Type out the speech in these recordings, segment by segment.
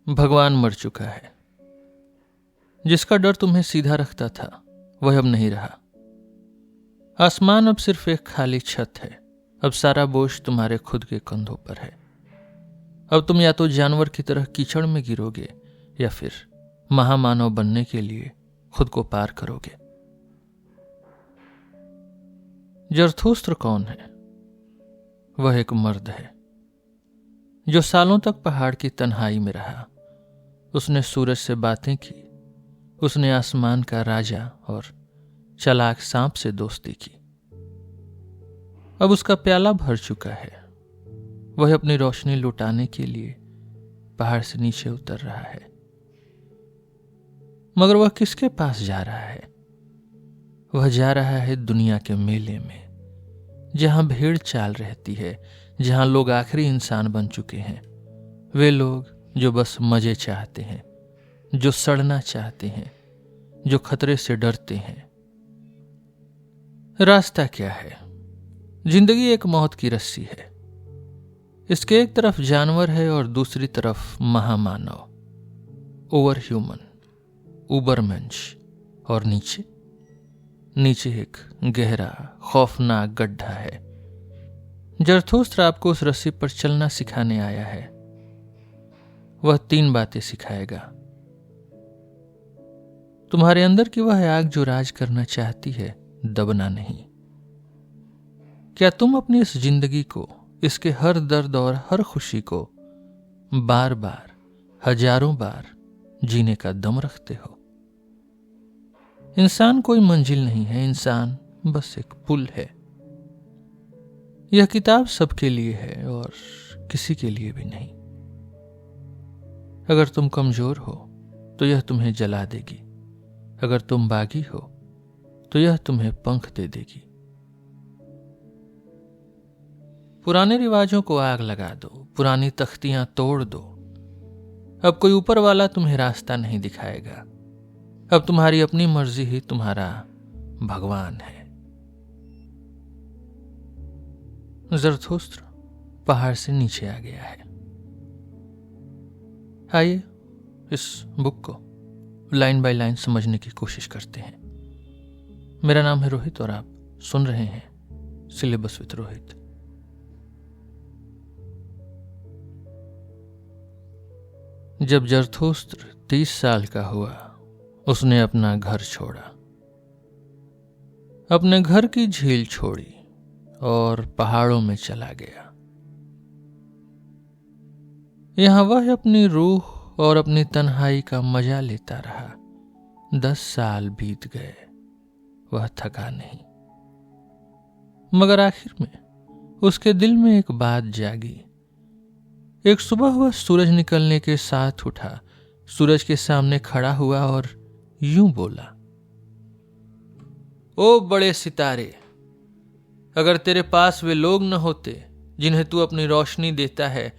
भगवान मर चुका है। जिसका डर तुम्हें सीधा रखता था वह अब नहीं रहा। आसमान अब सिर्फ एक खाली छत है। अब सारा बोझ तुम्हारे खुद के कंधों पर है। अब तुम या तो जानवर की तरह कीचड़ में गिरोगे या फिर महामानव बनने के लिए खुद को पार करोगे। जरथुस्त्र कौन है? वह एक मर्द है जो सालों तक पहाड़ की तन्हाई में रहा। उसने सूरज से बातें की, उसने आसमान का राजा और चालाक सांप से दोस्ती की। अब उसका प्याला भर चुका है। वह अपनी रोशनी लुटाने के लिए पहाड़ से नीचे उतर रहा है। मगर वह किसके पास जा रहा है? वह जा रहा है दुनिया के मेले में, जहां भीड़ चाल रहती है, जहां लोग आखिरी इंसान बन चुके हैं। वे लोग जो बस मजे चाहते हैं, जो सड़ना चाहते हैं, जो खतरे से डरते हैं। रास्ता क्या है? जिंदगी एक मौत की रस्सी है। इसके एक तरफ जानवर है और दूसरी तरफ महामानव, ओवर ह्यूमन, उबरमेंश। और नीचे एक गहरा खौफनाक गड्ढा है। जरथुस्त्र आपको उस रस्सी पर चलना सिखाने आया है। वह 3 बातें सिखाएगा। तुम्हारे अंदर की वह आग जो राज करना चाहती है, दबना नहीं। क्या तुम अपनी इस जिंदगी को, इसके हर दर्द और हर खुशी को बार बार, हजारों बार जीने का दम रखते हो? इंसान कोई मंजिल नहीं है, इंसान बस एक पुल है। यह किताब सबके लिए है और किसी के लिए भी नहीं। अगर तुम कमजोर हो तो यह तुम्हें जला देगी। अगर तुम बागी हो तो यह तुम्हें पंख दे देगी। पुराने रिवाजों को आग लगा दो, पुरानी तख्तियां तोड़ दो। अब कोई ऊपर वाला तुम्हें रास्ता नहीं दिखाएगा। अब तुम्हारी अपनी मर्जी ही तुम्हारा भगवान है। जरथुस्त्र पहाड़ से नीचे आ गया है। आइए इस बुक को लाइन बाय लाइन समझने की कोशिश करते हैं। मेरा नाम है रोहित और आप सुन रहे हैं सिलेबस विद रोहित। जब जरथुस्त्र 30 साल का हुआ, उसने अपना घर छोड़ा, अपने घर की झील छोड़ी और पहाड़ों में चला गया। यहां वह अपनी रूह और अपनी तन्हाई का मजा लेता रहा। 10 साल बीत गए, वह थका नहीं। मगर आखिर में उसके दिल में एक बात जागी। एक सुबह वह सूरज निकलने के साथ उठा, सूरज के सामने खड़ा हुआ और यूं बोला, ओ बड़े सितारे, अगर तेरे पास वे लोग न होते जिन्हें तू अपनी रोशनी देता है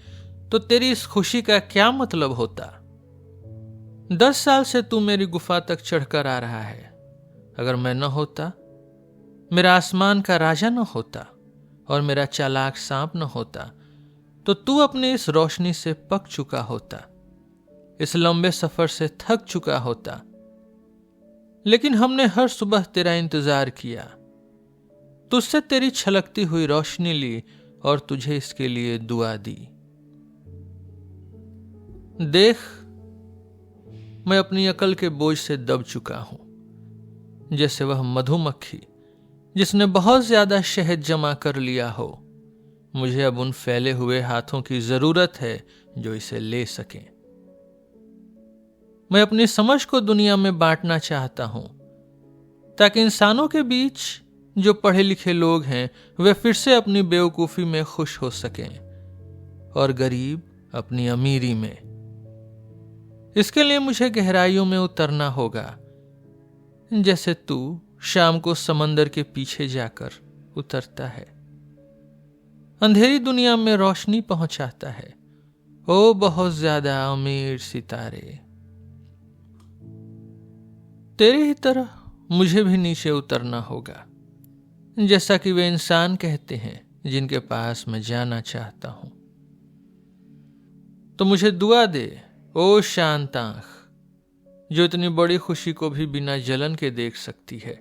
तो तेरी इस खुशी का क्या मतलब होता? 10 साल से तू मेरी गुफा तक चढ़कर आ रहा है। अगर मैं न होता, मेरा आसमान का राजा न होता और मेरा चालाक सांप न होता, तो तू अपनी इस रोशनी से पक चुका होता, इस लंबे सफर से थक चुका होता। लेकिन हमने हर सुबह तेरा इंतजार किया, तुझसे तेरी छलकती हुई रोशनी ली और तुझे इसके लिए दुआ दी। देख, मैं अपनी अकल के बोझ से दब चुका हूं, जैसे वह मधुमक्खी जिसने बहुत ज्यादा शहद जमा कर लिया हो। मुझे अब उन फैले हुए हाथों की जरूरत है जो इसे ले सकें। मैं अपनी समझ को दुनिया में बांटना चाहता हूं, ताकि इंसानों के बीच जो पढ़े लिखे लोग हैं वे फिर से अपनी बेवकूफी में खुश हो सकें और गरीब अपनी अमीरी में। इसके लिए मुझे गहराइयों में उतरना होगा, जैसे तू शाम को समंदर के पीछे जाकर उतरता है, अंधेरी दुनिया में रोशनी पहुंचाता है। ओ बहुत ज्यादा अमीर सितारे, तेरी ही तरह मुझे भी नीचे उतरना होगा, जैसा कि वे इंसान कहते हैं जिनके पास मैं जाना चाहता हूं। तो मुझे दुआ दे ओ शांत आंख, जो इतनी बड़ी खुशी को भी बिना जलन के देख सकती है,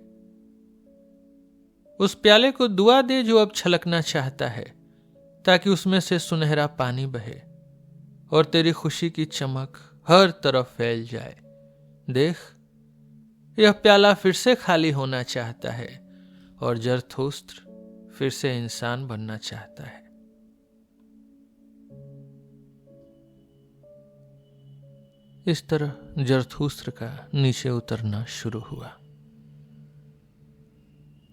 उस प्याले को दुआ दे जो अब छलकना चाहता है, ताकि उसमें से सुनहरा पानी बहे और तेरी खुशी की चमक हर तरफ फैल जाए। देख, यह प्याला फिर से खाली होना चाहता है और जरथुस्त्र फिर से इंसान बनना चाहता है। इस तरह जरथुस्त्र का नीचे उतरना शुरू हुआ।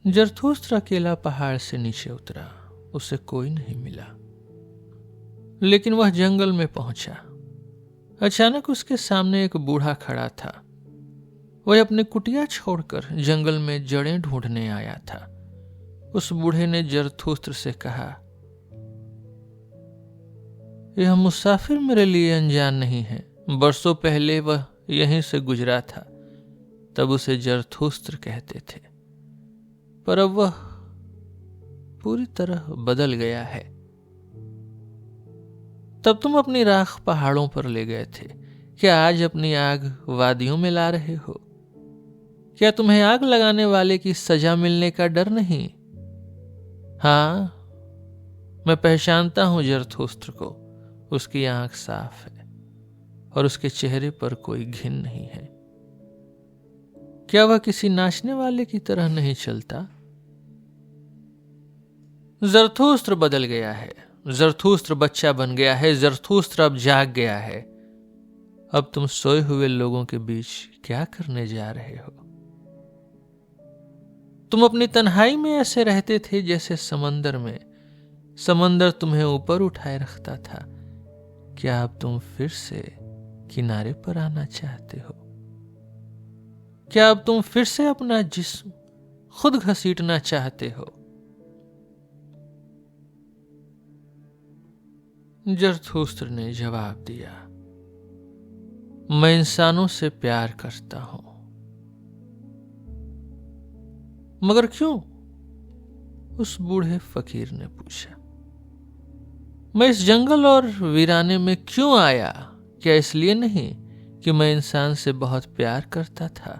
जरथुस्त्र अकेला पहाड़ से नीचे उतरा, उसे कोई नहीं मिला। लेकिन वह जंगल में पहुंचा। अचानक उसके सामने एक बूढ़ा खड़ा था। वह अपनी कुटिया छोड़कर जंगल में जड़ें ढूंढने आया था। उस बूढ़े ने जरथुस्त्र से कहा, यह मुसाफिर मेरे लिए अनजान नहीं है। बरसों पहले वह यहीं से गुजरा था, तब उसे जरथुस्त्र कहते थे, पर अब वह पूरी तरह बदल गया है। तब तुम अपनी राख पहाड़ों पर ले गए थे, क्या आज अपनी आग वादियों में ला रहे हो? क्या तुम्हें आग लगाने वाले की सजा मिलने का डर नहीं? हाँ, मैं पहचानता हूं जरथुस्त्र को। उसकी आंख साफ है और उसके चेहरे पर कोई घिन नहीं है। क्या वह किसी नाचने वाले की तरह नहीं चलता? जरथुस्त्र बदल गया है। जरथुस्त्र बच्चा बन गया है। जरथुस्त्र अब जाग गया है। अब तुम सोए हुए लोगों के बीच क्या करने जा रहे हो? तुम अपनी तन्हाई में ऐसे रहते थे जैसे समंदर में। समंदर तुम्हें ऊपर उठाए रखता था। क्या अब तुम फिर से किनारे पर आना चाहते हो? क्या अब तुम फिर से अपना जिस्म खुद घसीटना चाहते हो? जरथुस्त्र ने जवाब दिया, मैं इंसानों से प्यार करता हूं। मगर क्यों? उस बूढ़े फकीर ने पूछा। मैं इस जंगल और वीराने में क्यों आया? क्या इसलिए नहीं कि मैं इंसान से बहुत प्यार करता था?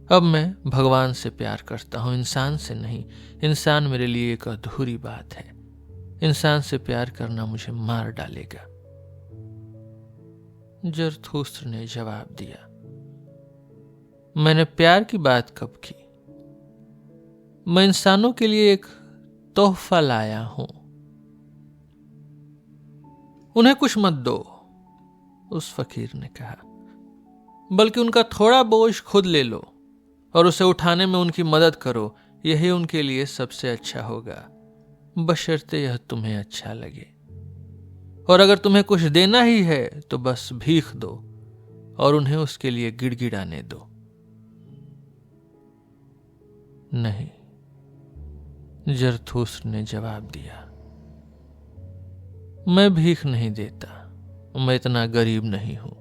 अब मैं भगवान से प्यार करता हूं, इंसान से नहीं। इंसान मेरे लिए एक अधूरी बात है। इंसान से प्यार करना मुझे मार डालेगा। जरथुस्त्र ने जवाब दिया, मैंने प्यार की बात कब की? मैं इंसानों के लिए एक तोहफा लाया हूं। उन्हें कुछ मत दो, उस फकीर ने कहा, बल्कि उनका थोड़ा बोझ खुद ले लो और उसे उठाने में उनकी मदद करो। यही उनके लिए सबसे अच्छा होगा, बशर्ते यह तुम्हें अच्छा लगे। और अगर तुम्हें कुछ देना ही है तो बस भीख दो और उन्हें उसके लिए गिड़गिड़ाने दो। नहीं, जरथुस्त्र ने जवाब दिया, मैं भीख नहीं देता। मैं इतना गरीब नहीं हूं।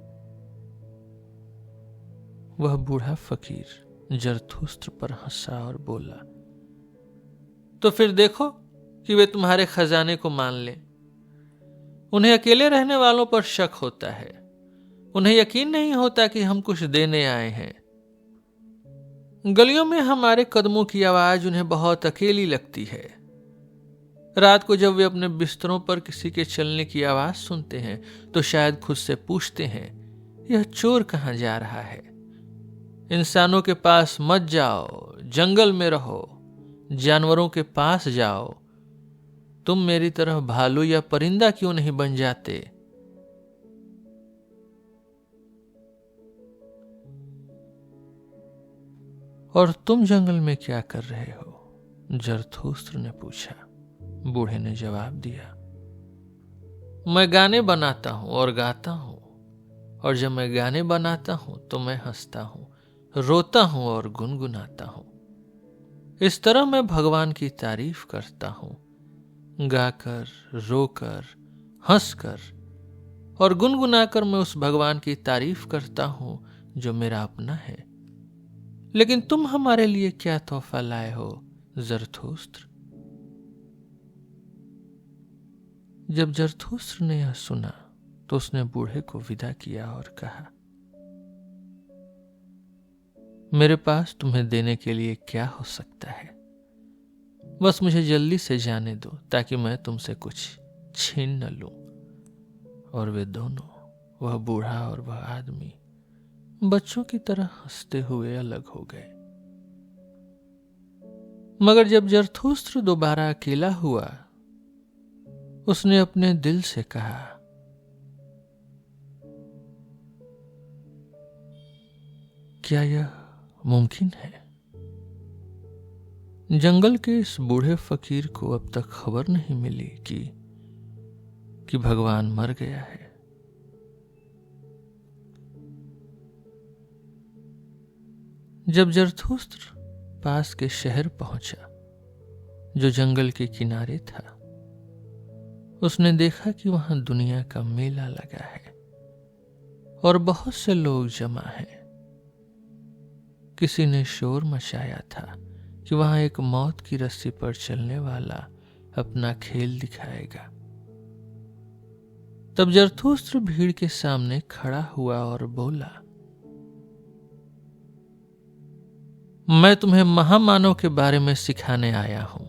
वह बूढ़ा फकीर जरथुस्त्र पर हंसा और बोला, तो फिर देखो कि वे तुम्हारे खजाने को मान लें। उन्हें अकेले रहने वालों पर शक होता है। उन्हें यकीन नहीं होता कि हम कुछ देने आए हैं। गलियों में हमारे कदमों की आवाज उन्हें बहुत अकेली लगती है। रात को जब वे अपने बिस्तरों पर किसी के चलने की आवाज सुनते हैं तो शायद खुद से पूछते हैं, यह चोर कहां जा रहा है? इंसानों के पास मत जाओ, जंगल में रहो, जानवरों के पास जाओ। तुम मेरी तरह भालू या परिंदा क्यों नहीं बन जाते? और तुम जंगल में क्या कर रहे हो? जरथुस्त्र ने पूछा। बूढ़े ने जवाब दिया, मैं गाने बनाता हूं और गाता हूं, और जब मैं गाने बनाता हूं तो मैं हंसता हूं, रोता हूं और गुनगुनाता हूं। इस तरह मैं भगवान की तारीफ करता हूं, गाकर, रोकर, हंसकर और गुनगुनाकर मैं उस भगवान की तारीफ करता हूं जो मेरा अपना है। लेकिन तुम हमारे लिए क्या तोहफा लाए हो जरथुस्त्र? जब जरथुस्त्र ने यह सुना तो उसने बूढ़े को विदा किया और कहा, मेरे पास तुम्हें देने के लिए क्या हो सकता है, बस मुझे जल्दी से जाने दो ताकि मैं तुमसे कुछ छीन न लूं। और वे दोनों, वह बूढ़ा और वह आदमी, बच्चों की तरह हंसते हुए अलग हो गए। मगर जब जरथुस्त्र दोबारा अकेला हुआ, उसने अपने दिल से कहा, क्या यह मुमकिन है? जंगल के इस बूढ़े फकीर को अब तक खबर नहीं मिली कि भगवान मर गया है। जब जरथुस्त्र पास के शहर पहुंचा, जो जंगल के किनारे था, उसने देखा कि वहां दुनिया का मेला लगा है और बहुत से लोग जमा हैं। किसी ने शोर मचाया था कि वहां एक मौत की रस्सी पर चलने वाला अपना खेल दिखाएगा। तब जरथुस्त्र भीड़ के सामने खड़ा हुआ और बोला, मैं तुम्हें महामानव के बारे में सिखाने आया हूं।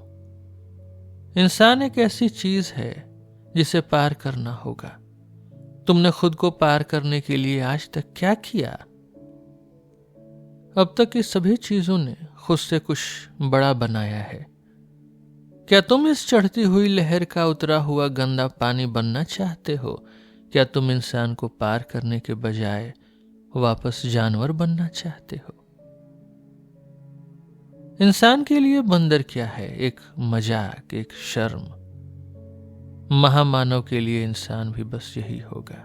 इंसान एक ऐसी चीज है जिसे पार करना होगा। तुमने खुद को पार करने के लिए आज तक क्या किया? अब तक की सभी चीजों ने खुद से कुछ बड़ा बनाया है। क्या तुम इस चढ़ती हुई लहर का उतरा हुआ गंदा पानी बनना चाहते हो? क्या तुम इंसान को पार करने के बजाय वापस जानवर बनना चाहते हो? इंसान के लिए बंदर क्या है? एक मजाक, एक शर्म। महामानव के लिए इंसान भी बस यही होगा,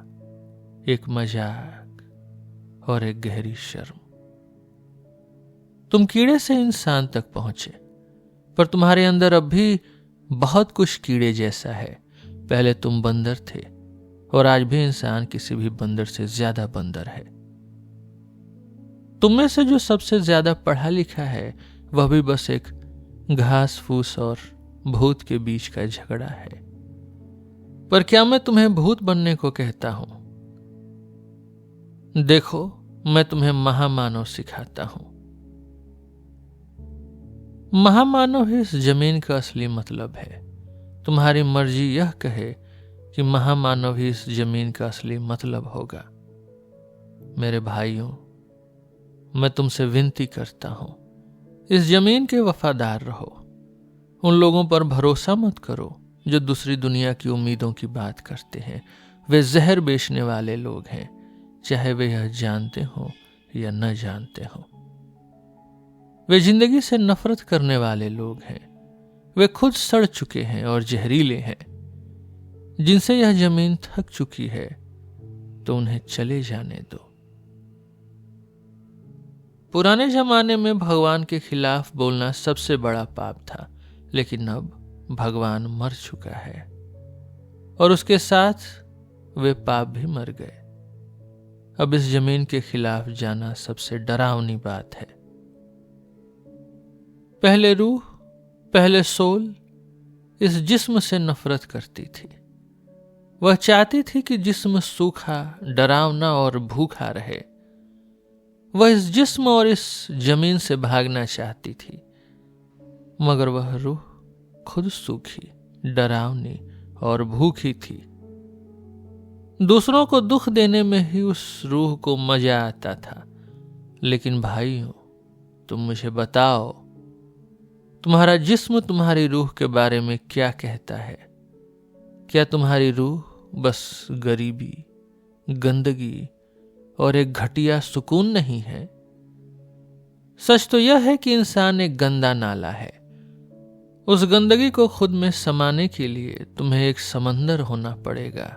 एक मजाक और एक गहरी शर्म। तुम कीड़े से इंसान तक पहुंचे, पर तुम्हारे अंदर अब भी बहुत कुछ कीड़े जैसा है। पहले तुम बंदर थे और आज भी इंसान किसी भी बंदर से ज्यादा बंदर है। तुम में से जो सबसे ज्यादा पढ़ा लिखा है, वह भी बस एक घास फूस और भूत के बीच का झगड़ा है। पर क्या मैं तुम्हें भूत बनने को कहता हूं? देखो, मैं तुम्हें महामानव सिखाता हूं। महामानव ही इस जमीन का असली मतलब है। तुम्हारी मर्जी यह कहे कि महामानव ही इस जमीन का असली मतलब होगा। मेरे भाइयों, मैं तुमसे विनती करता हूं, इस जमीन के वफादार रहो। उन लोगों पर भरोसा मत करो जो दूसरी दुनिया की उम्मीदों की बात करते हैं। वे जहर बेचने वाले लोग हैं, चाहे वे यह जानते हो या न जानते हो। वे जिंदगी से नफरत करने वाले लोग हैं। वे खुद सड़ चुके हैं और जहरीले हैं। जिनसे यह जमीन थक चुकी है, तो उन्हें चले जाने दो। पुराने जमाने में भगवान के खिलाफ बोलना सबसे बड़ा पाप था, लेकिन अब भगवान मर चुका है और उसके साथ वे पाप भी मर गए। अब इस जमीन के खिलाफ जाना सबसे डरावनी बात है। पहले रूह, पहले सोल इस जिस्म से नफरत करती थी। वह चाहती थी कि जिस्म सूखा, डरावना और भूखा रहे। वह इस जिस्म और इस जमीन से भागना चाहती थी, मगर वह रूह खुद सूखी, डरावनी और भूखी थी। दूसरों को दुख देने में ही उस रूह को मजा आता था। लेकिन भाइयों, तुम मुझे बताओ, तुम्हारा जिस्म तुम्हारी रूह के बारे में क्या कहता है? क्या तुम्हारी रूह बस गरीबी, गंदगी और एक घटिया सुकून नहीं है? सच तो यह है कि इंसान एक गंदा नाला है। उस गंदगी को खुद में समाने के लिए तुम्हें एक समंदर होना पड़ेगा,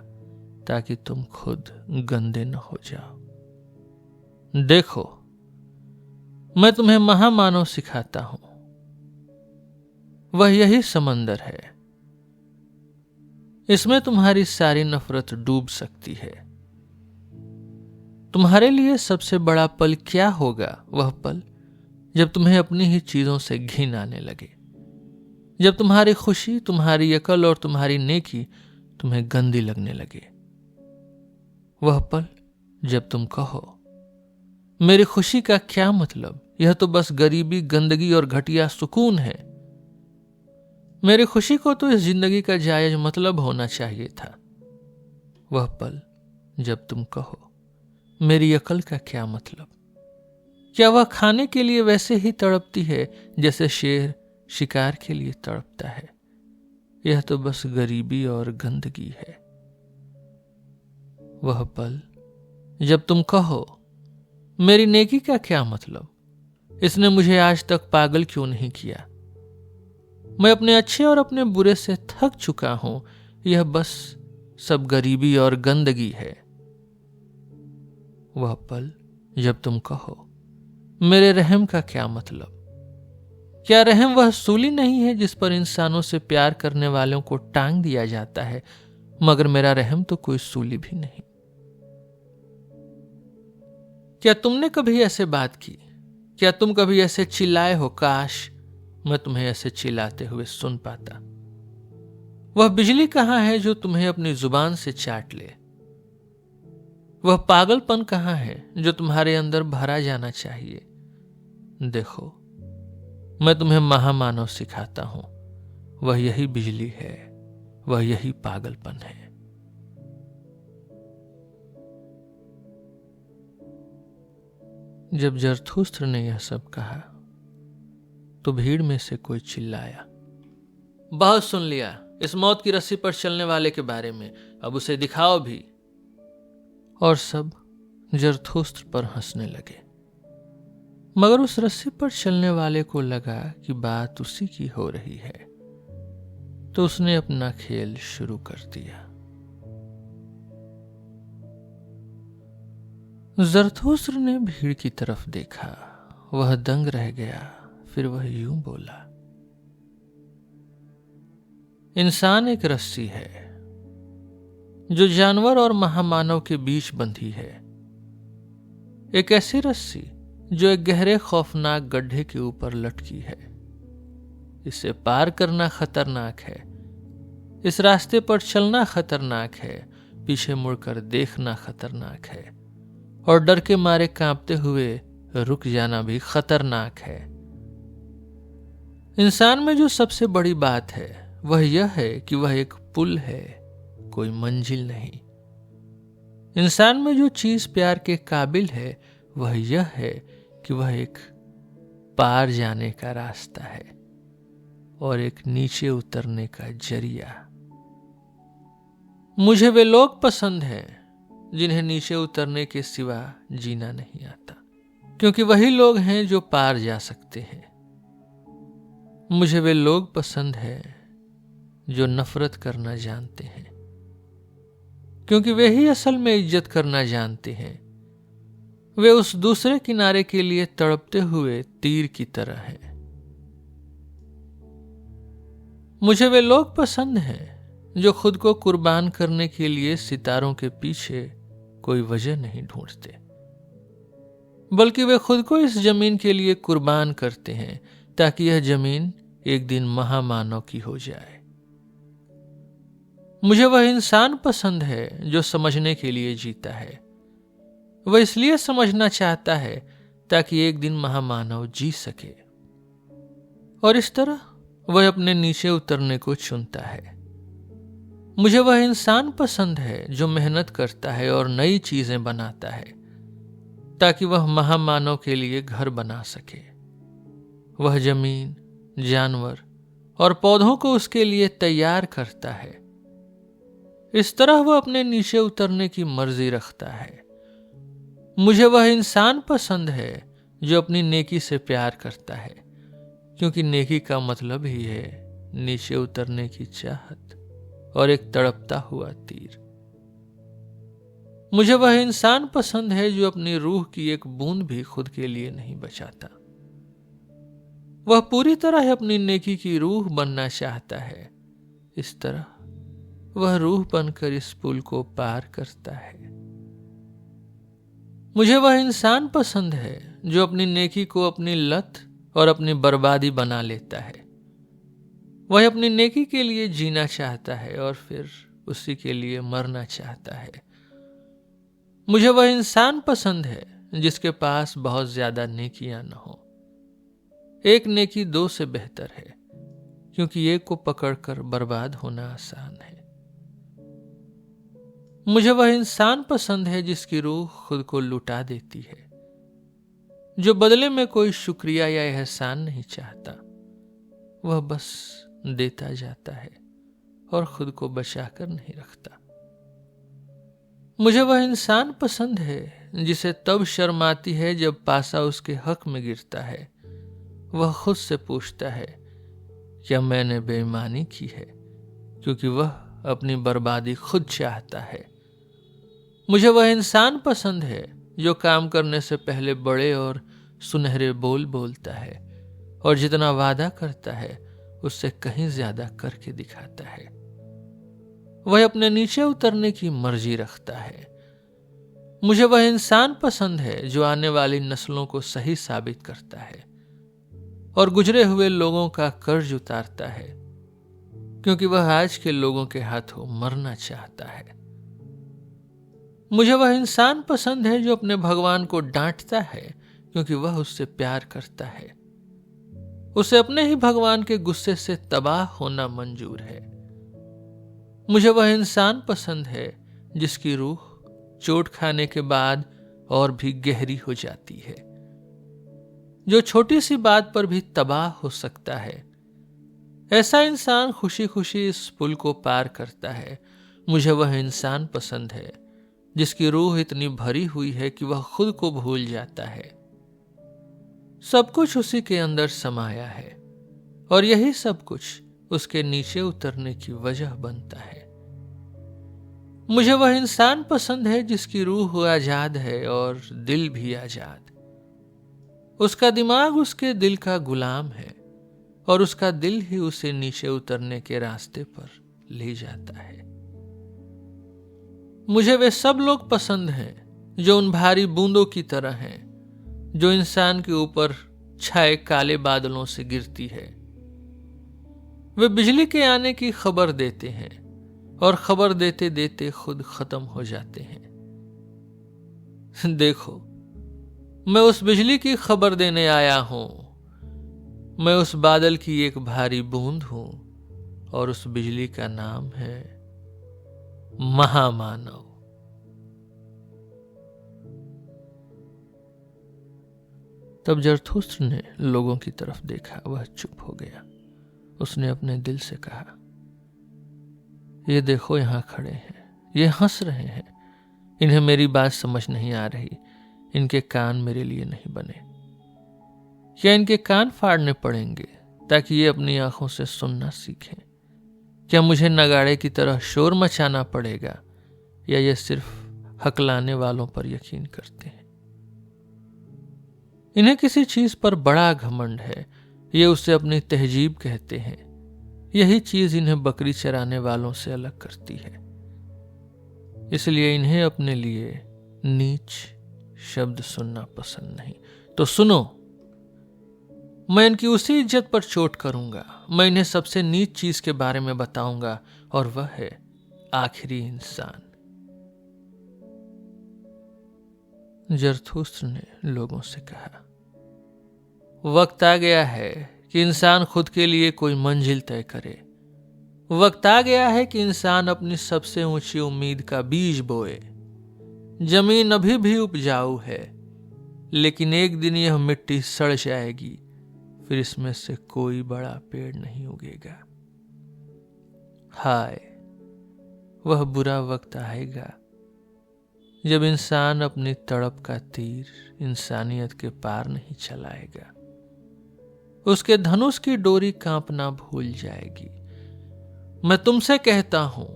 ताकि तुम खुद गंदे न हो जाओ। देखो, मैं तुम्हें महामानव सिखाता हूं। वह यही समंदर है। इसमें तुम्हारी सारी नफरत डूब सकती है। तुम्हारे लिए सबसे बड़ा पल क्या होगा? वह पल जब तुम्हें अपनी ही चीजों से घिन आने लगे, जब तुम्हारी खुशी, तुम्हारी अकल और तुम्हारी नेकी तुम्हें गंदी लगने लगे। वह पल जब तुम कहो, मेरी खुशी का क्या मतलब, यह तो बस गरीबी, गंदगी और घटिया सुकून है। मेरी खुशी को तो इस जिंदगी का जायज मतलब होना चाहिए था। वह पल जब तुम कहो, मेरी अकल का क्या मतलब, क्या वह खाने के लिए वैसे ही तड़पती है जैसे शेर शिकार के लिए तड़पता है। यह तो बस गरीबी और गंदगी है। वह पल जब तुम कहो, मेरी नेकी का क्या मतलब, इसने मुझे आज तक पागल क्यों नहीं किया। मैं अपने अच्छे और अपने बुरे से थक चुका हूं, यह बस सब गरीबी और गंदगी है। वह पल जब तुम कहो, मेरे रहम का क्या मतलब, क्या रहम वह सूली नहीं है जिस पर इंसानों से प्यार करने वालों को टांग दिया जाता है, मगर मेरा रहम तो कोई सूली भी नहीं। क्या तुमने कभी ऐसे बात की, क्या तुम कभी ऐसे चिल्लाए हो, काश मैं तुम्हें ऐसे चिल्लाते हुए सुन पाता। वह बिजली कहां है जो तुम्हें अपनी जुबान से चाट ले। वह पागलपन कहां है जो तुम्हारे अंदर भरा जाना चाहिए। देखो, मैं तुम्हें महामानव सिखाता हूं, वह यही बिजली है, वह यही पागलपन है। जब जरथुस्त्र ने यह सब कहा तो भीड़ में से कोई चिल्लाया, बहुत सुन लिया इस मौत की रस्सी पर चलने वाले के बारे में, अब उसे दिखाओ भी। और सब जरथुस्त्र पर हंसने लगे, मगर उस रस्सी पर चलने वाले को लगा कि बात उसी की हो रही है, तो उसने अपना खेल शुरू कर दिया। जरथुस्त्र ने भीड़ की तरफ देखा, वह दंग रह गया। फिर वह यूं बोला, इंसान एक रस्सी है जो जानवर और महामानव के बीच बंधी है, एक ऐसी रस्सी जो एक गहरे खौफनाक गड्ढे के ऊपर लटकी है। इसे पार करना खतरनाक है, इस रास्ते पर चलना खतरनाक है, पीछे मुड़कर देखना खतरनाक है, और डर के मारे कांपते हुए रुक जाना भी खतरनाक है। इंसान में जो सबसे बड़ी बात है वह यह है कि वह एक पुल है, कोई मंजिल नहीं। इंसान में जो चीज प्यार के काबिल है वह यह है कि वह एक पार जाने का रास्ता है और एक नीचे उतरने का जरिया। मुझे वे लोग पसंद हैं जिन्हें नीचे उतरने के सिवा जीना नहीं आता, क्योंकि वही लोग हैं जो पार जा सकते हैं। मुझे वे लोग पसंद हैं जो नफरत करना जानते हैं, क्योंकि वे ही असल में इज्जत करना जानते हैं। वे उस दूसरे किनारे के लिए तड़पते हुए तीर की तरह हैं। मुझे वे लोग पसंद हैं जो खुद को कुर्बान करने के लिए सितारों के पीछे कोई वजह नहीं ढूंढते, बल्कि वे खुद को इस जमीन के लिए कुर्बान करते हैं ताकि यह जमीन एक दिन महामानव की हो जाए। मुझे वह इंसान पसंद है जो समझने के लिए जीता है। वह इसलिए समझना चाहता है ताकि एक दिन महामानव जी सके, और इस तरह वह अपने नीचे उतरने को चुनता है। मुझे वह इंसान पसंद है जो मेहनत करता है और नई चीजें बनाता है ताकि वह महामानव के लिए घर बना सके। वह जमीन, जानवर और पौधों को उसके लिए तैयार करता है। इस तरह वह अपने नीचे उतरने की मर्जी रखता है। मुझे वह इंसान पसंद है जो अपनी नेकी से प्यार करता है, क्योंकि नेकी का मतलब ही है नीचे उतरने की चाहत और एक तड़पता हुआ तीर। मुझे वह इंसान पसंद है जो अपनी रूह की एक बूंद भी खुद के लिए नहीं बचाता। वह पूरी तरह अपनी नेकी की रूह बनना चाहता है। इस तरह वह रूह बनकर इस पुल को पार करता है। मुझे वह इंसान पसंद है जो अपनी नेकी को अपनी लत और अपनी बर्बादी बना लेता है। वह अपनी नेकी के लिए जीना चाहता है और फिर उसी के लिए मरना चाहता है। मुझे वह इंसान पसंद है जिसके पास बहुत ज्यादा नेकियां न हो। एक नेकी दो से बेहतर है, क्योंकि एक को पकड़कर बर्बाद होना आसान है। मुझे वह इंसान पसंद है जिसकी रूह खुद को लुटा देती है, जो बदले में कोई शुक्रिया या एहसान नहीं चाहता, वह बस देता जाता है और खुद को बचाकर नहीं रखता। मुझे वह इंसान पसंद है जिसे तब शर्म आती है जब पासा उसके हक में गिरता है। वह खुद से पूछता है, क्या मैंने बेईमानी की है, क्योंकि वह अपनी बर्बादी खुद चाहता है। मुझे वह इंसान पसंद है जो काम करने से पहले बड़े और सुनहरे बोल बोलता है और जितना वादा करता है उससे कहीं ज्यादा करके दिखाता है। वह अपने नीचे उतरने की मर्जी रखता है। मुझे वह इंसान पसंद है जो आने वाली नस्लों को सही साबित करता है और गुजरे हुए लोगों का कर्ज उतारता है, क्योंकि वह आज के लोगों के हाथों मरना चाहता है। मुझे वह इंसान पसंद है जो अपने भगवान को डांटता है, क्योंकि वह उससे प्यार करता है। उसे अपने ही भगवान के गुस्से से तबाह होना मंजूर है। मुझे वह इंसान पसंद है जिसकी रूह चोट खाने के बाद और भी गहरी हो जाती है, जो छोटी सी बात पर भी तबाह हो सकता है। ऐसा इंसान खुशी खुशी इस पुल को पार करता है। मुझे वह इंसान पसंद है जिसकी रूह इतनी भरी हुई है कि वह खुद को भूल जाता है। सब कुछ उसी के अंदर समाया है और यही सब कुछ उसके नीचे उतरने की वजह बनता है। मुझे वह इंसान पसंद है जिसकी रूह आजाद है और दिल भी आजाद। उसका दिमाग उसके दिल का गुलाम है और उसका दिल ही उसे नीचे उतरने के रास्ते पर ले जाता है। मुझे वे सब लोग पसंद हैं जो उन भारी बूंदों की तरह हैं जो इंसान के ऊपर छाए काले बादलों से गिरती है। वे बिजली के आने की खबर देते हैं और खबर देते देते खुद खत्म हो जाते हैं। देखो, मैं उस बिजली की खबर देने आया हूं। मैं उस बादल की एक भारी बूंद हूं और उस बिजली का नाम है महामानव। तब जरथुस्त्र ने लोगों की तरफ देखा। वह चुप हो गया। उसने अपने दिल से कहा, ये देखो, यहां खड़े हैं, ये हंस रहे हैं। इन्हें मेरी बात समझ नहीं आ रही। इनके कान मेरे लिए नहीं बने। क्या इनके कान फाड़ने पड़ेंगे ताकि ये अपनी आंखों से सुनना सीखें? क्या मुझे नगाड़े की तरह शोर मचाना पड़ेगा, या ये सिर्फ हकलाने वालों पर यकीन करते हैं? इन्हें किसी चीज पर बड़ा घमंड है। ये उसे अपनी तहजीब कहते हैं। यही चीज इन्हें बकरी चराने वालों से अलग करती है। इसलिए इन्हें अपने लिए नीच शब्द सुनना पसंद नहीं। तो सुनो, मैं इनकी उसी इज्जत पर चोट करूंगा। मैं इन्हें सबसे नीच चीज के बारे में बताऊंगा, और वह है आखिरी इंसान। जरथुस्त्र ने लोगों से कहा, वक्त आ गया है कि इंसान खुद के लिए कोई मंजिल तय करे। वक्त आ गया है कि इंसान अपनी सबसे ऊंची उम्मीद का बीज बोए। जमीन अभी भी उपजाऊ है, लेकिन एक दिन यह मिट्टी सड़ जाएगी, फिर इसमें से कोई बड़ा पेड़ नहीं उगेगा। हाय, वह बुरा वक्त आएगा जब इंसान अपनी तड़प का तीर इंसानियत के पार नहीं चलाएगा। उसके धनुष की डोरी कांपना भूल जाएगी। मैं तुमसे कहता हूं,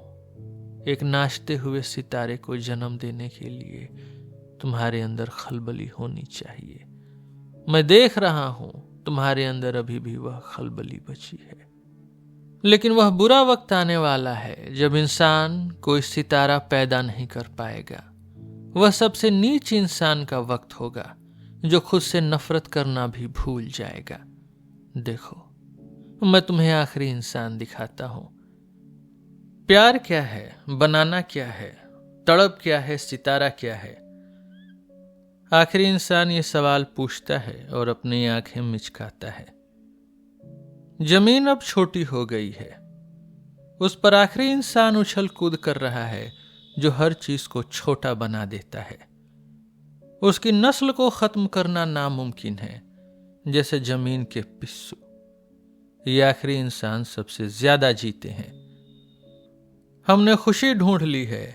एक नाचते हुए सितारे को जन्म देने के लिए तुम्हारे अंदर खलबली होनी चाहिए। मैं देख रहा हूं, तुम्हारे अंदर अभी भी वह खलबली बची है। लेकिन वह बुरा वक्त आने वाला है जब इंसान कोई सितारा पैदा नहीं कर पाएगा। वह सबसे नीच इंसान का वक्त होगा जो खुद से नफरत करना भी भूल जाएगा। देखो, मैं तुम्हें आखिरी इंसान दिखाता हूं। प्यार क्या है, बनाना क्या है, तड़प क्या है, सितारा क्या है? आखिरी इंसान ये सवाल पूछता है और अपनी आंखें मिचकाता है। जमीन अब छोटी हो गई है, उस पर आखिरी इंसान उछल कूद कर रहा है जो हर चीज को छोटा बना देता है। उसकी नस्ल को खत्म करना नामुमकिन है, जैसे जमीन के पिस्सू। ये आखिरी इंसान सबसे ज्यादा जीते हैं। हमने खुशी ढूंढ ली है,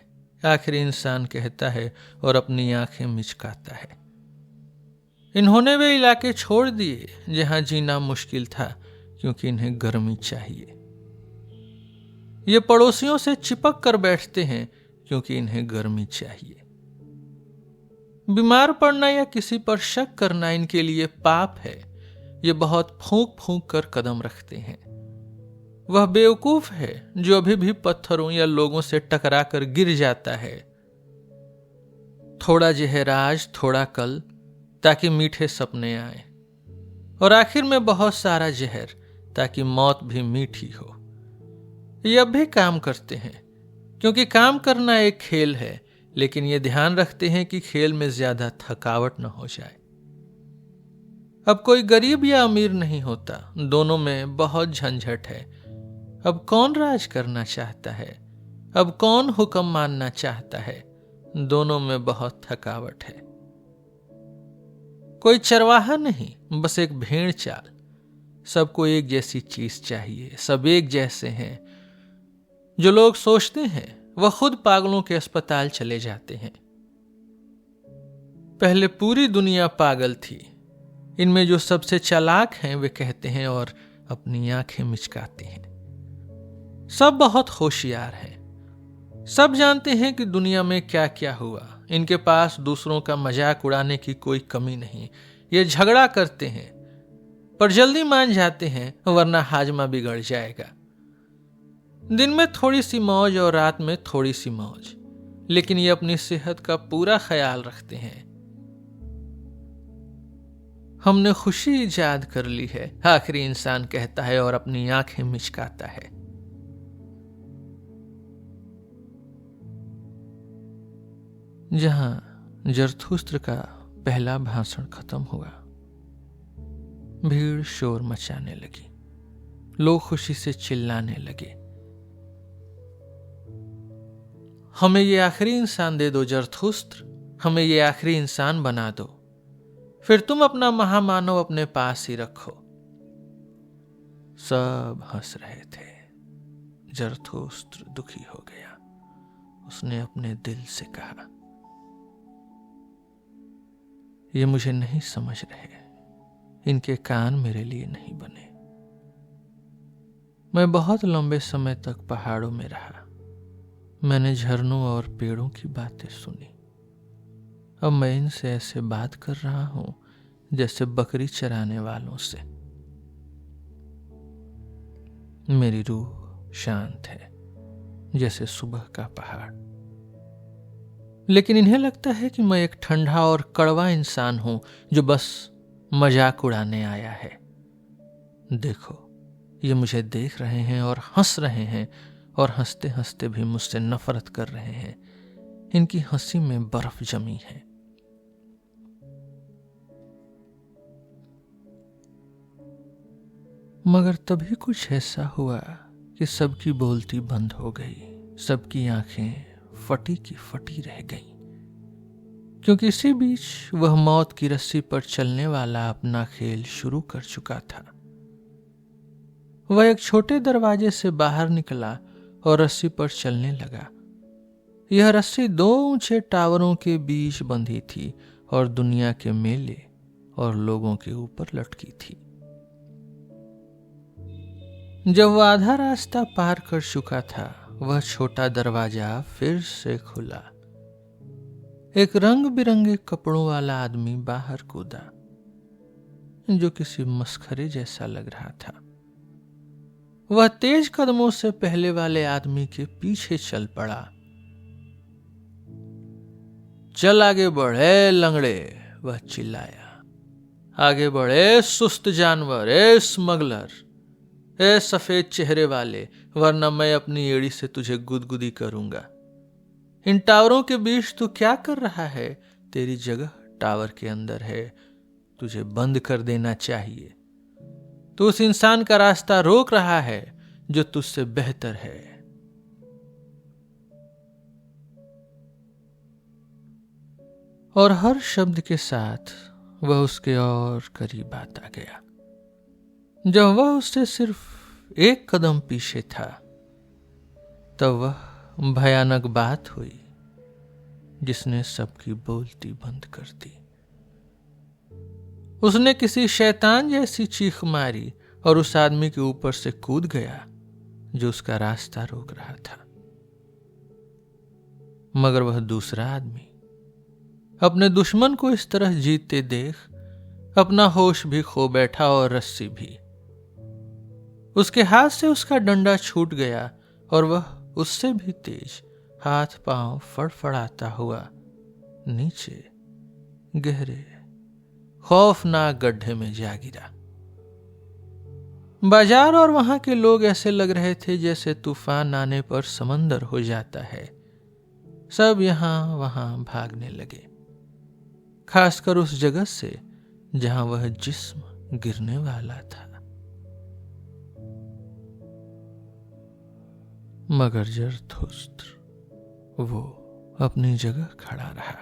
आखिरी इंसान कहता है और अपनी आंखें मिचकाता है। इन्होंने वे इलाके छोड़ दिए जहां जीना मुश्किल था, क्योंकि इन्हें गर्मी चाहिए। ये पड़ोसियों से चिपक कर बैठते हैं क्योंकि इन्हें गर्मी चाहिए। बीमार पड़ना या किसी पर शक करना इनके लिए पाप है। ये बहुत फूंक फूंक कर कदम रखते हैं। वह बेवकूफ है जो अभी भी पत्थरों या लोगों से टकरा कर गिर जाता है। थोड़ा जहर आज, थोड़ा कल, ताकि मीठे सपने आए, और आखिर में बहुत सारा जहर, ताकि मौत भी मीठी हो। ये अब भी काम करते हैं, क्योंकि काम करना एक खेल है, लेकिन ये ध्यान रखते हैं कि खेल में ज्यादा थकावट न हो जाए। अब कोई गरीब या अमीर नहीं होता, दोनों में बहुत झंझट है। अब कौन राज करना चाहता है, अब कौन हुक्म मानना चाहता है, दोनों में बहुत थकावट है। कोई चरवाहा नहीं, बस एक भेड़ चाल। सबको एक जैसी चीज चाहिए, सब एक जैसे हैं। जो लोग सोचते हैं वह खुद पागलों के अस्पताल चले जाते हैं। पहले पूरी दुनिया पागल थी। इनमें जो सबसे चालाक हैं वे कहते हैं और अपनी आंखें मिचकाते हैं। सब बहुत होशियार हैं। सब जानते हैं कि दुनिया में क्या क्या हुआ। इनके पास दूसरों का मजाक उड़ाने की कोई कमी नहीं। ये झगड़ा करते हैं पर जल्दी मान जाते हैं, वरना हाजमा बिगड़ जाएगा। दिन में थोड़ी सी मौज और रात में थोड़ी सी मौज, लेकिन ये अपनी सेहत का पूरा ख्याल रखते हैं। हमने खुशी ईजाद कर ली है, आखिरी इंसान कहता है और अपनी आंखें मिचकाता है। जहां जरथुस्त्र का पहला भाषण खत्म हुआ, भीड़ शोर मचाने लगी। लोग खुशी से चिल्लाने लगे, हमें ये आखिरी इंसान दे दो जरथुस्त्र, हमें ये आखिरी इंसान बना दो, फिर तुम अपना महामानव अपने पास ही रखो। सब हंस रहे थे। जरथुस्त्र दुखी हो गया। उसने अपने दिल से कहा, ये मुझे नहीं समझ रहे, इनके कान मेरे लिए नहीं बने। मैं बहुत लंबे समय तक पहाड़ों में रहा। मैंने झरनों और पेड़ों की बातें सुनी। अब मैं इनसे ऐसे बात कर रहा हूं जैसे बकरी चराने वालों से। मेरी रूह शांत है जैसे सुबह का पहाड़। लेकिन इन्हें लगता है कि मैं एक ठंडा और कड़वा इंसान हूं जो बस मजाक उड़ाने आया है। देखो, ये मुझे देख रहे हैं और हंस रहे हैं, और हंसते हंसते भी मुझसे नफरत कर रहे हैं। इनकी हंसी में बर्फ जमी है। मगर तभी कुछ ऐसा हुआ कि सबकी बोलती बंद हो गई। सबकी आंखें फटी की फटी रह गईं, क्योंकि इसी बीच वह मौत की रस्सी पर चलने वाला अपना खेल शुरू कर चुका था। वह एक छोटे दरवाजे से बाहर निकला और रस्सी पर चलने लगा। यह रस्सी 2 ऊंचे टावरों के बीच बंधी थी और दुनिया के मेले और लोगों के ऊपर लटकी थी। जब वह आधा रास्ता पार कर चुका था, वह छोटा दरवाजा फिर से खुला। एक रंग बिरंगे कपड़ों वाला आदमी बाहर कूदा, जो किसी मस्खरे जैसा लग रहा था। वह तेज कदमों से पहले वाले आदमी के पीछे चल पड़ा। चल आगे बढ़े लंगड़े, वह चिल्लाया। आगे बढ़े सुस्त जानवर, ए स्मगलर, ए सफेद चेहरे वाले, वरना मैं अपनी एड़ी से तुझे गुदगुदी करूंगा। इन टावरों के बीच तू क्या कर रहा है? तेरी जगह टावर के अंदर है, तुझे बंद कर देना चाहिए। तू उस इंसान का रास्ता रोक रहा है जो तुझसे बेहतर है। और हर शब्द के साथ वह उसके और करीब आता गया। जब वह उससे सिर्फ एक कदम पीछे था, तब वह भयानक बात हुई जिसने सबकी बोलती बंद कर दी। उसने किसी शैतान जैसी चीख मारी और उस आदमी के ऊपर से कूद गया जो उसका रास्ता रोक रहा था। मगर वह दूसरा आदमी अपने दुश्मन को इस तरह जीतते देख अपना होश भी खो बैठा और रस्सी भी। उसके हाथ से उसका डंडा छूट गया और वह उससे भी तेज हाथ पांव फड़फड़ाता हुआ नीचे गहरे खौफनाक गड्ढे में जा गिरा। बाजार और वहां के लोग ऐसे लग रहे थे जैसे तूफान आने पर समंदर हो जाता है। सब यहां वहां भागने लगे, खासकर उस जगह से जहां वह जिस्म गिरने वाला था। मगर जरथुस्त्र वो अपनी जगह खड़ा रहा।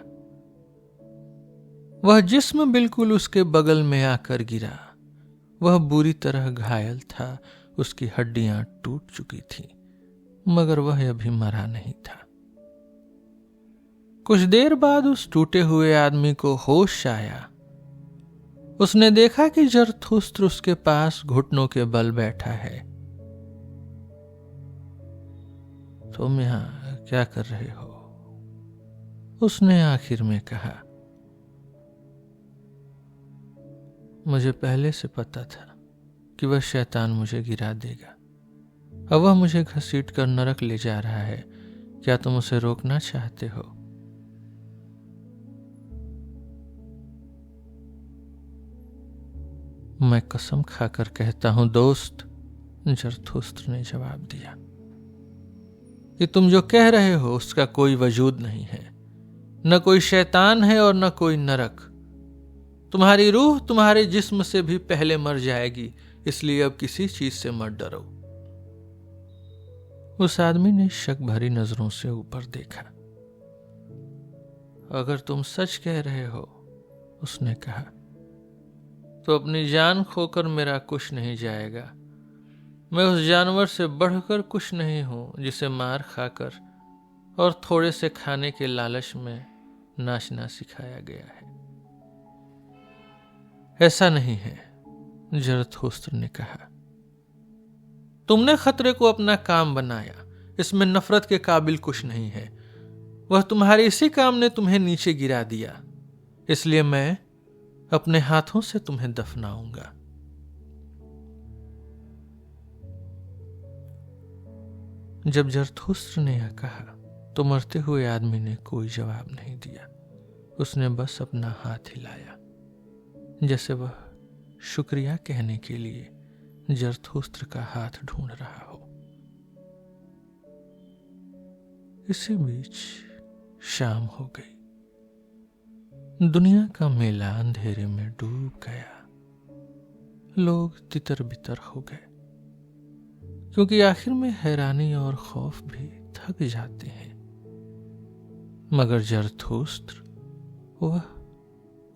वह जिस्म बिल्कुल उसके बगल में आकर गिरा। वह बुरी तरह घायल था, उसकी हड्डियां टूट चुकी थीं, मगर वह अभी मरा नहीं था। कुछ देर बाद उस टूटे हुए आदमी को होश आया। उसने देखा कि जरथुस्त्र उसके पास घुटनों के बल बैठा है। तुम यहां क्या कर रहे हो? उसने आखिर में कहा। मुझे पहले से पता था कि वह शैतान मुझे गिरा देगा। अब वह मुझे घसीट कर नरक ले जा रहा है। क्या तुम उसे रोकना चाहते हो? मैं कसम खाकर कहता हूं दोस्त, जरथुस्त्र ने जवाब दिया, कि तुम जो कह रहे हो उसका कोई वजूद नहीं है। न कोई शैतान है और न कोई नरक। तुम्हारी रूह तुम्हारे जिस्म से भी पहले मर जाएगी, इसलिए अब किसी चीज से मत डरो। उस आदमी ने शक भरी नजरों से ऊपर देखा। अगर तुम सच कह रहे हो, उसने कहा, तो अपनी जान खोकर मेरा कुछ नहीं जाएगा। मैं उस जानवर से बढ़कर कुछ नहीं हूं जिसे मार खाकर और थोड़े से खाने के लालच में नाचना सिखाया गया है। ऐसा नहीं है, जरथुस्त्र ने कहा। तुमने खतरे को अपना काम बनाया, इसमें नफरत के काबिल कुछ नहीं है। वह तुम्हारे इसी काम ने तुम्हें नीचे गिरा दिया, इसलिए मैं अपने हाथों से तुम्हें दफनाऊंगा। जब जरथुस्त्र ने यह कहा तो मरते हुए आदमी ने कोई जवाब नहीं दिया। उसने बस अपना हाथ हिलाया, जैसे वह शुक्रिया कहने के लिए जरथुस्त्र का हाथ ढूंढ रहा हो। इसी बीच शाम हो गई। दुनिया का मेला अंधेरे में डूब गया। लोग तितर बितर हो गए, क्योंकि आखिर में हैरानी और खौफ भी थक जाते हैं। मगर जरथुस्त्र वह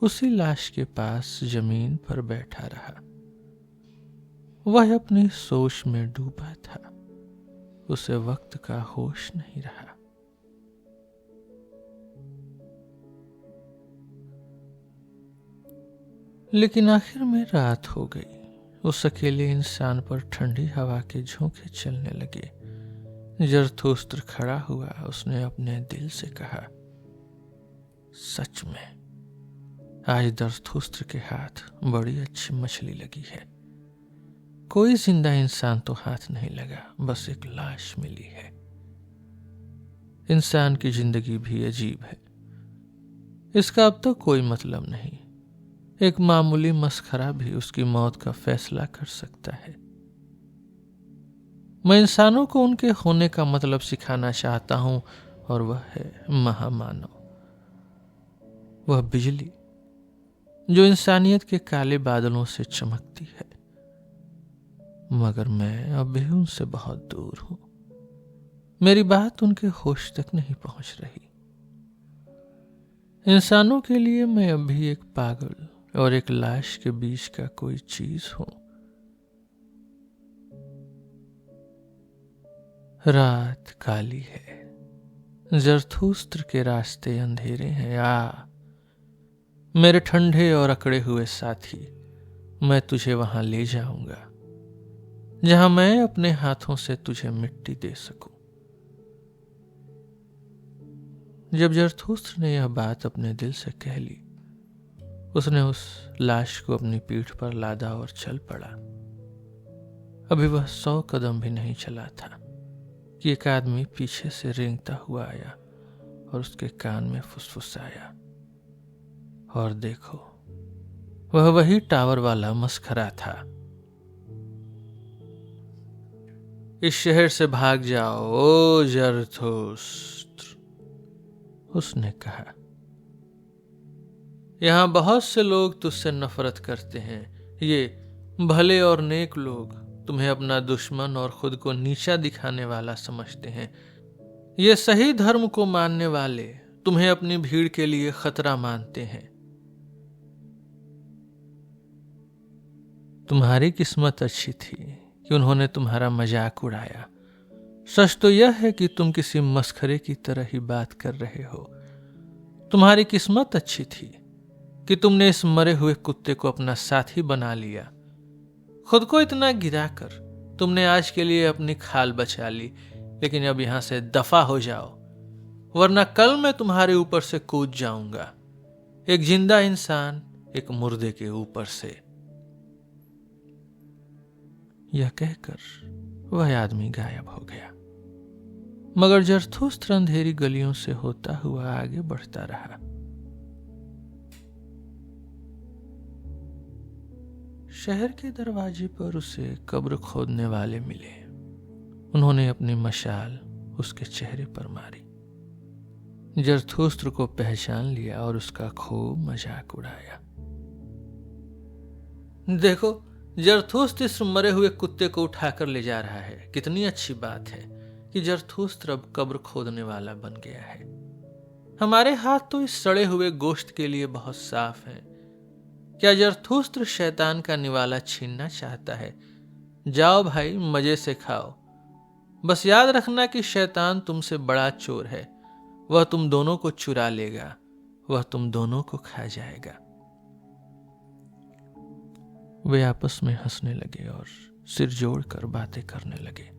उसी लाश के पास जमीन पर बैठा रहा। वह अपनी सोच में डूबा था। उसे वक्त का होश नहीं रहा। लेकिन आखिर में रात हो गई। उस अकेले इंसान पर ठंडी हवा के झोंके चलने लगे। जरथुस्त्र खड़ा हुआ। उसने अपने दिल से कहा, सच में आज जरथुस्त्र के हाथ बड़ी अच्छी मछली लगी है। कोई जिंदा इंसान तो हाथ नहीं लगा, बस एक लाश मिली है। इंसान की जिंदगी भी अजीब है। इसका अब तक कोई मतलब नहीं। एक मामूली मस्खरा भी उसकी मौत का फैसला कर सकता है। मैं इंसानों को उनके होने का मतलब सिखाना चाहता हूं और वह है महामानव, वह बिजली जो इंसानियत के काले बादलों से चमकती है, मगर मैं अब भी उनसे बहुत दूर हूं। मेरी बात उनके होश तक नहीं पहुंच रही। इंसानों के लिए मैं अब भी एक पागल और एक लाश के बीच का कोई चीज हूं। रात काली है, जरथुस्त्र के रास्ते अंधेरे हैं। आ मेरे ठंडे और अकड़े हुए साथी, मैं तुझे वहां ले जाऊंगा जहां मैं अपने हाथों से तुझे मिट्टी दे सकूं। जब जरथुस्त्र ने यह बात अपने दिल से कह ली, उसने उस लाश को अपनी पीठ पर लादा और चल पड़ा। अभी वह 100 कदम भी नहीं चला था कि एक आदमी पीछे से रेंगता हुआ आया और उसके कान में फुसफुसाया, और देखो, वह वही टावर वाला मस्खरा था। इस शहर से भाग जाओ ओ जरथुस्त्र, उसने कहा। यहां बहुत से लोग तुझसे नफरत करते हैं। ये भले और नेक लोग तुम्हें अपना दुश्मन और खुद को नीचा दिखाने वाला समझते हैं। ये सही धर्म को मानने वाले तुम्हें अपनी भीड़ के लिए खतरा मानते हैं। तुम्हारी किस्मत अच्छी थी कि उन्होंने तुम्हारा मजाक उड़ाया। सच तो यह है कि तुम किसी मस्खरे की तरह ही बात कर रहे हो। तुम्हारी किस्मत अच्छी थी कि तुमने इस मरे हुए कुत्ते को अपना साथी बना लिया। खुद को इतना गिराकर तुमने आज के लिए अपनी खाल बचा ली, लेकिन अब यहां से दफा हो जाओ, वरना कल मैं तुम्हारे ऊपर से कूद जाऊंगा, एक जिंदा इंसान एक मुर्दे के ऊपर से। यह कहकर वह आदमी गायब हो गया, मगर जरथुस्त्र अंधेरी गलियों से होता हुआ आगे बढ़ता रहा। शहर के दरवाजे पर उसे कब्र खोदने वाले मिले। उन्होंने अपनी मशाल उसके चेहरे पर मारी। जरथुस्त्र को पहचान लिया और उसका खूब मजाक उड़ाया। देखो, जरथुस्त्र इस मरे हुए कुत्ते को उठाकर ले जा रहा है। कितनी अच्छी बात है कि जरथुस्त्र अब कब्र खोदने वाला बन गया है। हमारे हाथ तो इस सड़े हुए गोश्त के लिए बहुत साफ हैं। क्या जरथुस्त्र शैतान का निवाला छीनना चाहता है? जाओ भाई, मजे से खाओ। बस याद रखना कि शैतान तुमसे बड़ा चोर है। वह तुम दोनों को चुरा लेगा, वह तुम दोनों को खा जाएगा। वे आपस में हंसने लगे और सिर जोड़कर बातें करने लगे।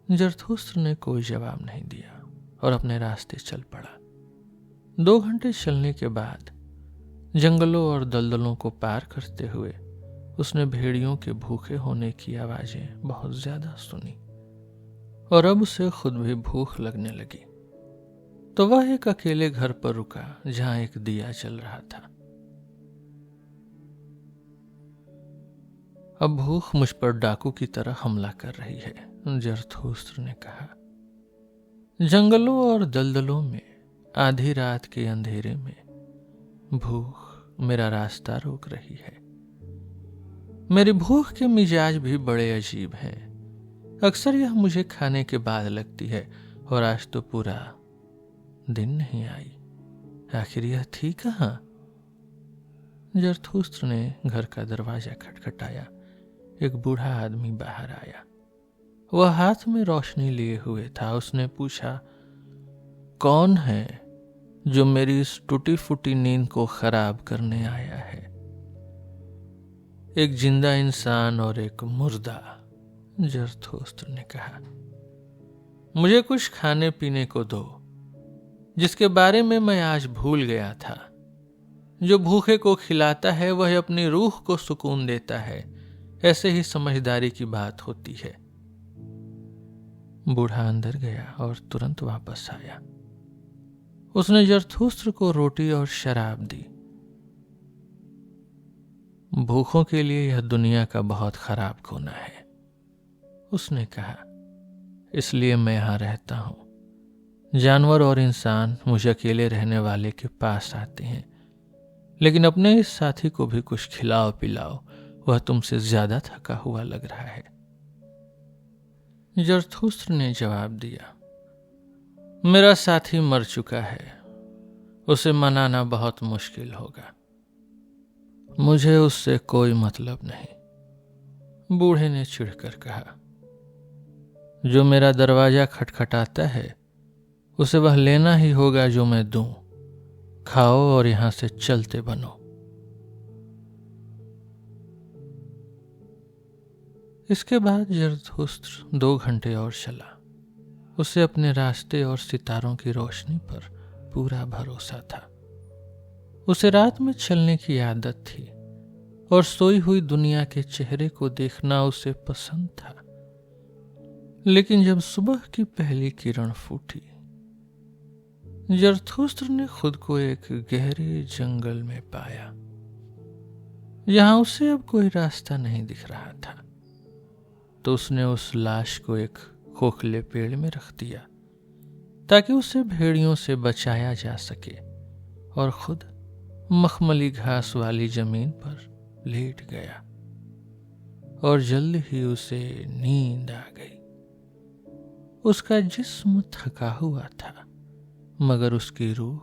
जरथुस्त्र ने कोई जवाब नहीं दिया और अपने रास्ते चल पड़ा। 2 घंटे चलने के बाद जंगलों और दलदलों को पार करते हुए उसने भेड़ियों के भूखे होने की आवाजें बहुत ज्यादा सुनी, और अब उसे खुद भी भूख लगने लगी। तो वह एक अकेले घर पर रुका जहां एक दिया जल रहा था। अब भूख मुझ पर डाकू की तरह हमला कर रही है, जरथुस्त्र ने कहा। जंगलों और दलदलों में आधी रात के अंधेरे में भूख मेरा रास्ता रोक रही है। मेरी भूख के मिजाज भी बड़े अजीब हैं। अक्सर यह मुझे खाने के बाद लगती है, और आज तो पूरा दिन नहीं आई। आखिर यह थी कहां? जरथुस्त्र ने घर का दरवाजा खटखटाया। एक बूढ़ा आदमी बाहर आया। वह हाथ में रोशनी लिए हुए था। उसने पूछा, कौन है जो मेरी इस टूटी फूटी नींद को खराब करने आया है? एक जिंदा इंसान और एक मुर्दा, जरथुस्त्र ने कहा। मुझे कुछ खाने पीने को दो, जिसके बारे में मैं आज भूल गया था। जो भूखे को खिलाता है वह अपनी रूह को सुकून देता है। ऐसे ही समझदारी की बात होती है। बूढ़ा अंदर गया और तुरंत वापस आया। उसने जरथुस्त्र को रोटी और शराब दी। भूखों के लिए यह दुनिया का बहुत खराब कोना है, उसने कहा। इसलिए मैं यहाँ रहता हूँ। जानवर और इंसान मुझे अकेले रहने वाले के पास आते हैं, लेकिन अपने इस साथी को भी कुछ खिलाओ पिलाओ, वह तुमसे ज्यादा थका हुआ लग रहा है। जरथुस्त्र ने जवाब दिया, मेरा साथी मर चुका है, उसे मनाना बहुत मुश्किल होगा। मुझे उससे कोई मतलब नहीं। बूढ़े ने चिढ़कर कहा, जो मेरा दरवाजा खटखटाता है उसे वह लेना ही होगा जो मैं दूं। खाओ और यहां से चलते बनो। इसके बाद जरथुस्त्र 2 घंटे और चला। उसे अपने रास्ते और सितारों की रोशनी पर पूरा भरोसा था। उसे रात में चलने की आदत थी और सोई हुई दुनिया के चेहरे को देखना उसे पसंद था। लेकिन जब सुबह की पहली किरण फूटी, जरथुस्त्र ने खुद को एक गहरे जंगल में पाया। यहां उसे अब कोई रास्ता नहीं दिख रहा था, तो उसने उस लाश को एक खोखले पेड़ में रख दिया ताकि उसे भेड़ियों से बचाया जा सके, और खुद मखमली घास वाली जमीन पर लेट गया। और जल्द ही उसे नींद आ गई। उसका जिस्म थका हुआ था, मगर उसकी रूह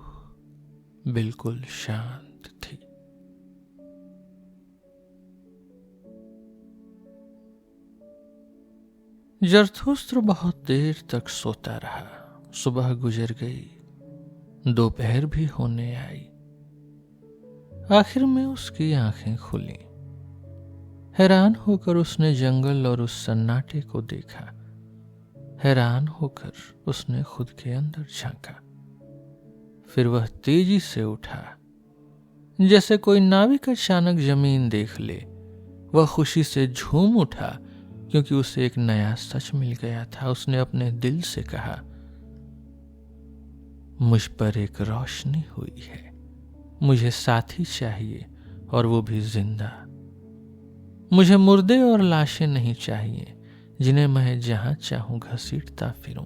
बिल्कुल शांत थी। जरथुस्त्र बहुत देर तक सोता रहा। सुबह गुजर गई, दोपहर भी होने आई। आखिर में उसकी आंखें खुली। हैरान होकर उसने जंगल और उस सन्नाटे को देखा। हैरान होकर उसने खुद के अंदर झांका। फिर वह तेजी से उठा। जैसे कोई नाविक अचानक जमीन देख ले, वह खुशी से झूम उठा क्योंकि उसे एक नया सच मिल गया था। उसने अपने दिल से कहा, मुझ पर एक रोशनी हुई है। मुझे साथी चाहिए, और वो भी जिंदा। मुझे मुर्दे और लाशें नहीं चाहिए जिन्हें मैं जहां चाहूं घसीटता फिरूं।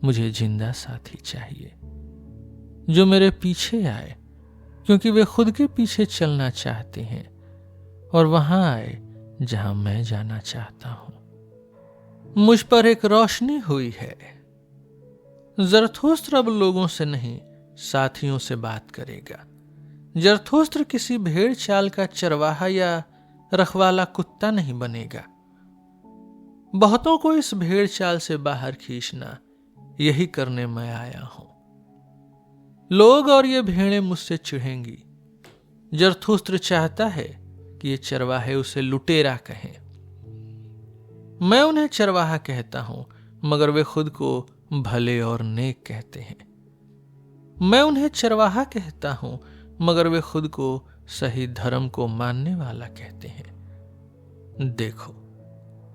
मुझे जिंदा साथी चाहिए जो मेरे पीछे आए, क्योंकि वे खुद के पीछे चलना चाहते हैं, और वहां आए जहां मैं जाना चाहता हूं। मुझ पर एक रोशनी हुई है। जरथुस्त्र अब लोगों से नहीं, साथियों से बात करेगा। जरथुस्त्र किसी भेड़ चाल का चरवाहा या रखवाला कुत्ता नहीं बनेगा। बहुतों को इस भेड़ चाल से बाहर खींचना, यही करने मैं आया हूं। लोग और ये भेड़ें मुझसे चिढ़ेंगी। जरथुस्त्र चाहता है कि ये चरवाहे उसे लुटेरा कहें। मैं उन्हें चरवाहा कहता हूं, मगर वे खुद को भले और नेक कहते हैं। मैं उन्हें चरवाहा कहता हूं, मगर वे खुद को सही धर्म को मानने वाला कहते हैं। देखो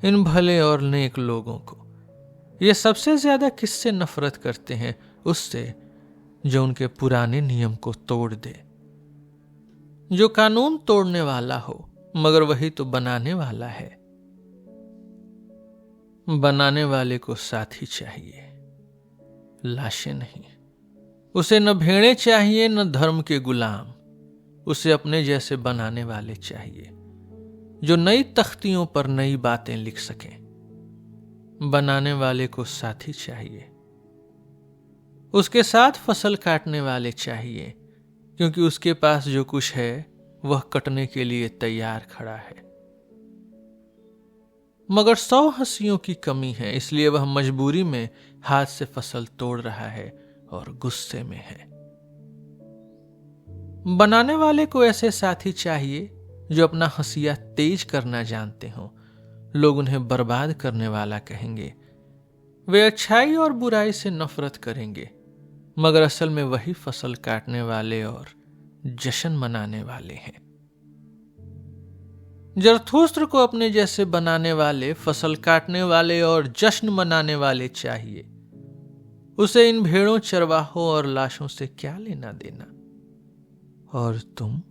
इन भले और नेक लोगों को। ये सबसे ज्यादा किससे नफरत करते हैं? उससे जो उनके पुराने नियम को तोड़ दे, जो कानून तोड़ने वाला हो, मगर वही तो बनाने वाला है। बनाने वाले को साथी चाहिए, लाशें नहीं। उसे न भेड़ें चाहिए न धर्म के गुलाम। उसे अपने जैसे बनाने वाले चाहिए जो नई तख्तियों पर नई बातें लिख सकें। बनाने वाले को साथी चाहिए। उसके साथ फसल काटने वाले चाहिए, क्योंकि उसके पास जो कुछ है वह कटने के लिए तैयार खड़ा है। मगर 100 हंसियों की कमी है, इसलिए वह मजबूरी में हाथ से फसल तोड़ रहा है और गुस्से में है। बनाने वाले को ऐसे साथी चाहिए जो अपना हंसिया तेज करना जानते हों। लोग उन्हें बर्बाद करने वाला कहेंगे। वे अच्छाई और बुराई से नफरत करेंगे, मगर असल में वही फसल काटने वाले और जश्न मनाने वाले हैं। जरथुस्त्र को अपने जैसे बनाने वाले, फसल काटने वाले और जश्न मनाने वाले चाहिए। उसे इन भेड़ों, चरवाहों और लाशों से क्या लेना देना? और तुम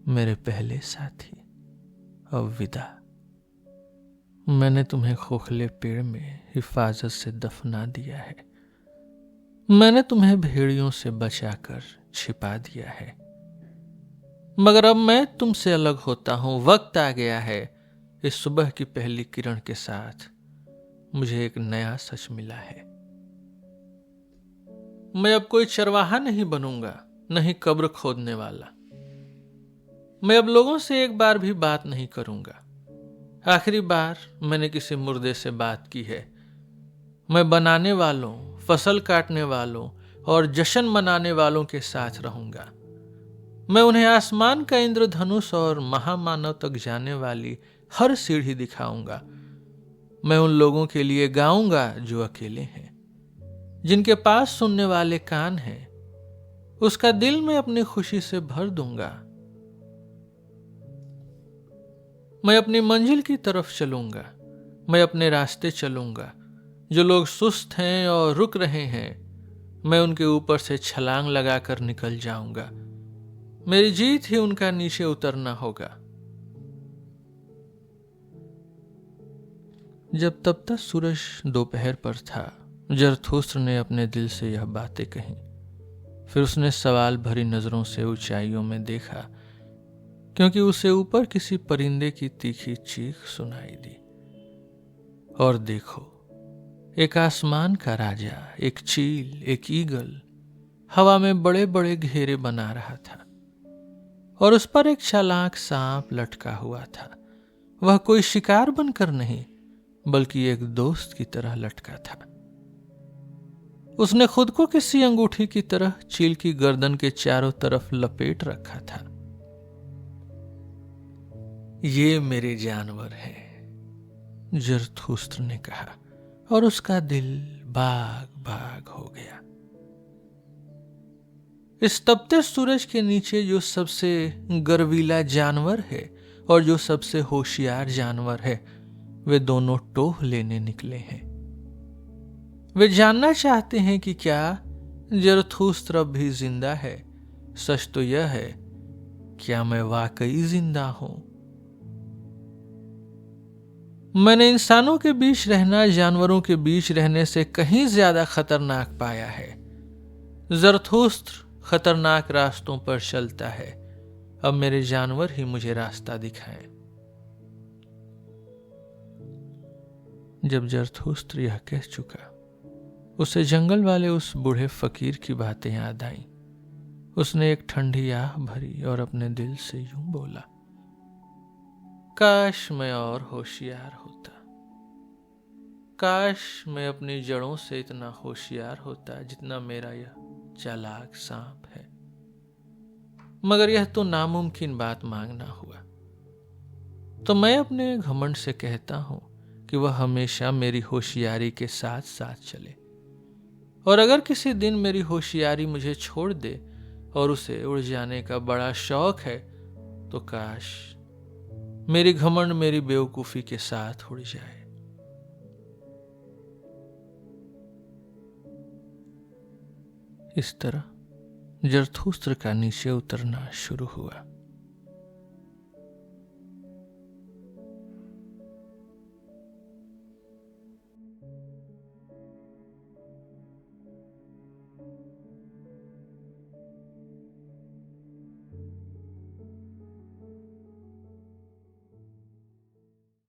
मेरे पहले साथी, अब विदा। मैंने तुम्हें खोखले पेड़ में हिफाजत से दफना दिया है। मैंने तुम्हें भेड़ियों से बचाकर छिपा दिया है। मगर अब मैं तुमसे अलग होता हूं। वक्त आ गया है। इस सुबह की पहली किरण के साथ मुझे एक नया सच मिला है। मैं अब कोई चरवाहा नहीं बनूंगा, नहीं कब्र खोदने वाला। मैं अब लोगों से एक बार भी बात नहीं करूंगा। आखिरी बार मैंने किसी मुर्दे से बात की है। मैं बनाने वालों, फसल काटने वालों और जश्न मनाने वालों के साथ रहूंगा। मैं उन्हें आसमान का इंद्रधनुष और महामानव तक जाने वाली हर सीढ़ी दिखाऊंगा। मैं उन लोगों के लिए गाऊंगा जो अकेले हैं, जिनके पास सुनने वाले कान हैं। उसका दिल मैं अपनी खुशी से भर दूंगा। मैं अपनी मंजिल की तरफ चलूंगा। मैं अपने रास्ते चलूंगा। जो लोग सुस्त हैं और रुक रहे हैं, मैं उनके ऊपर से छलांग लगाकर निकल जाऊंगा। मेरी जीत ही उनका नीचे उतरना होगा। जब तब तक सूरज दोपहर पर था, जरथुस्त्र ने अपने दिल से यह बातें कहीं। फिर उसने सवाल भरी नजरों से ऊंचाइयों में देखा, क्योंकि उसे ऊपर किसी परिंदे की तीखी चीख सुनाई दी। और देखो, एक आसमान का राजा, एक चील, एक ईगल हवा में बड़े बड़े घेरे बना रहा था, और उस पर एक चालाक सांप लटका हुआ था। वह कोई शिकार बनकर नहीं, बल्कि एक दोस्त की तरह लटका था। उसने खुद को किसी अंगूठी की तरह चील की गर्दन के चारों तरफ लपेट रखा था। ये मेरे जानवर हैं, जरथुस्त्र ने कहा, और उसका दिल बाग बाग हो गया। इस तपते सूरज के नीचे जो सबसे गर्वीला जानवर है और जो सबसे होशियार जानवर है, वे दोनों टोह लेने निकले हैं। वे जानना चाहते हैं कि क्या जरथुस्त्र अब भी जिंदा है। सच तो यह है, क्या मैं वाकई जिंदा हूं? मैंने इंसानों के बीच रहना जानवरों के बीच रहने से कहीं ज्यादा खतरनाक पाया है। जरथुस्त्र खतरनाक रास्तों पर चलता है। अब मेरे जानवर ही मुझे रास्ता दिखाएं। जब जरथुस्त्र यह कह चुका, उसे जंगल वाले उस बूढ़े फकीर की बातें याद आईं। उसने एक ठंडी आह भरी और अपने दिल से यूं बोला, काश मैं और होशियार होता। काश मैं अपनी जड़ों से इतना होशियार होता जितना मेरा यह चालाक सांप है। मगर यह तो नामुमकिन बात मांगना हुआ। तो मैं अपने घमंड से कहता हूं कि वह हमेशा मेरी होशियारी के साथ साथ चले। और अगर किसी दिन मेरी होशियारी मुझे छोड़ दे और उसे उड़ जाने का बड़ा शौक है, तो काश मेरी घमंड मेरी बेवकूफी के साथ उड़ जाए। इस तरह जरथुस्त्र का नीचे उतरना शुरू हुआ।